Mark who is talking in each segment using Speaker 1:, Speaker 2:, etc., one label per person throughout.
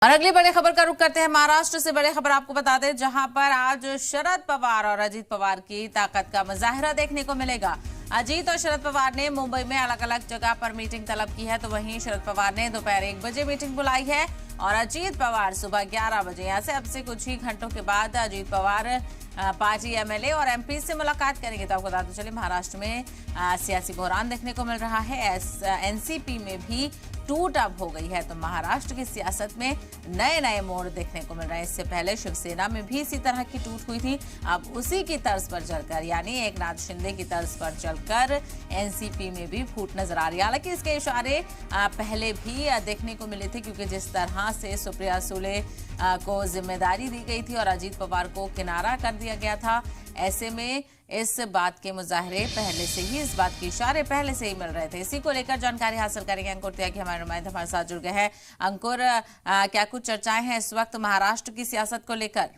Speaker 1: और अगली बड़ी खबर का रुख करते हैं महाराष्ट्र से। बड़ी खबर आपको बता दें, जहां पर आज शरद पवार और अजीत पवार की ताकत का मुजाहिरा देखने को मिलेगा। अजीत और शरद पवार ने मुंबई में अलग अलग जगह पर मीटिंग तलब की है, तो वहीं शरद पवार ने दोपहर 1 बजे मीटिंग बुलाई है और अजीत पवार सुबह 11 बजे। यहाँ से अब से कुछ ही घंटों के बाद अजीत पवार पार्टी एमएलए और एमपी से मुलाकात करेंगे। तो आपको बताते चले, महाराष्ट्र में सियासी बहरान देखने को मिल रहा है। एनसीपी में भी टूट अब हो गई है, तो महाराष्ट्र की सियासत में नए नए मोड़ देखने को मिल रहे हैं। इससे पहले शिवसेना में भी इसी तरह की टूट हुई थी। अब उसी की तर्ज पर चलकर, यानी एकनाथ शिंदे की तर्ज पर चलकर एनसीपी में भी फूट नजर आ रही है। हालांकि इसके इशारे पहले भी देखने को मिले थे, क्योंकि जिस तरह से सुप्रिया सुले को जिम्मेदारी दी गई थी और अजीत पवार को किनारा कर दिया गया था, ऐसे में इस बात के मुजाहरे पहले से ही, इस बात के इशारे पहले से ही मिल रहे थे। इसी को लेकर जानकारी हासिल करेंगे अंकुर त्यागी, हमारे नुमाइंदे हमारे साथ जुड़ गए हैं। अंकुर, क्या कुछ चर्चाएं हैं इस वक्त महाराष्ट्र की सियासत को लेकर?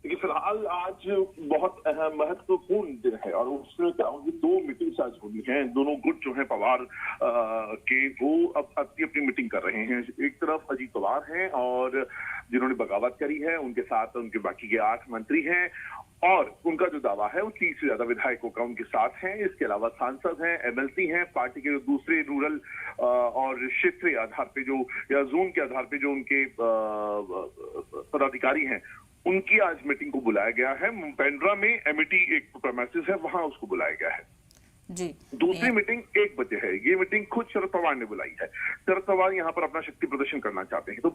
Speaker 2: देखिए, फिलहाल आज बहुत अहम महत्वपूर्ण दिन है और उसमें क्या होगी, 2 मीटिंग्स आज होनी है। दोनों गुट जो है पवार के, वो अब अपनी अपनी मीटिंग कर रहे हैं। एक तरफ अजीत पवार हैं और जिन्होंने बगावत करी है, उनके साथ उनके बाकी के 8 मंत्री हैं और उनका जो दावा है वो 30 से ज्यादा विधायकों का उनके साथ हैं। इसके अलावा सांसद हैं, एमएलसी हैं, पार्टी के दूसरे रूरल और क्षेत्रीय आधार पे जो, या जोन के आधार पे जो उनके पदाधिकारी हैं, उनकी आज मीटिंग को बुलाया गया है। पेंड्रा में एमिटी एक प्रेमाइसिस है, वहां उसको बुलाया गया है
Speaker 1: जी।
Speaker 2: दूसरी मीटिंग 1 बजे है। ये मीटिंग खुद शरद पवार ने बुलाई है। शरद पवार यहाँ पर अपना शक्ति प्रदर्शन करना चाहते हैं, तो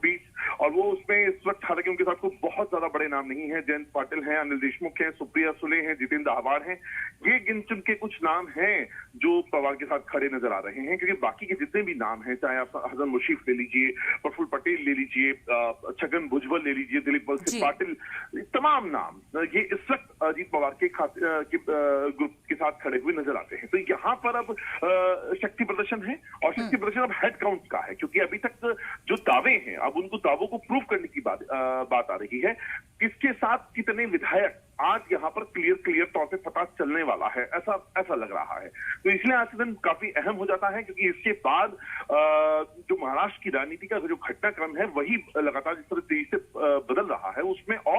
Speaker 2: और वो उसमें इस वक्त, हालांकि उनके साथ कोई बहुत ज्यादा बड़े नाम नहीं है। जयंत पाटिल हैं, अनिल देशमुख हैं, सुप्रिया सुले हैं, जितेंद्र आव्हाड हैं। ये गिन चुन के कुछ नाम हैं जो पवार के साथ खड़े नजर आ रहे हैं, क्योंकि बाकी के जितने भी नाम हैं, चाहे आप हसन मुशीफ ले लीजिए, प्रफुल्ल पटेल ले लीजिए, छगन भुजबल ले लीजिए, दिलीप वलसे पाटिल, तमाम नाम ये इस वक्त अजीत पवार के ग्रुप के साथ खड़े हुए नजर आते हैं। तो यहाँ पर अब शक्ति प्रदर्शन है और शक्ति प्रदर्शन अब हेड काउंट का है, क्योंकि अभी तक जो दावे हैं, अब उनको दावों को प्रूव करने की बात आ रही है। किसके साथ कितने विधायक, आज यहाँ पर क्लियर तौर पे पता चलने वाला है, ऐसा लग रहा है। तो इसलिए आज दिन काफी अहम हो जाता है, क्योंकि इसके बाद जो महाराष्ट्र की राजनीति का जो घटनाक्रम है, वही लगातार जिस तरह तेजी से बदल रहा है, उसमें और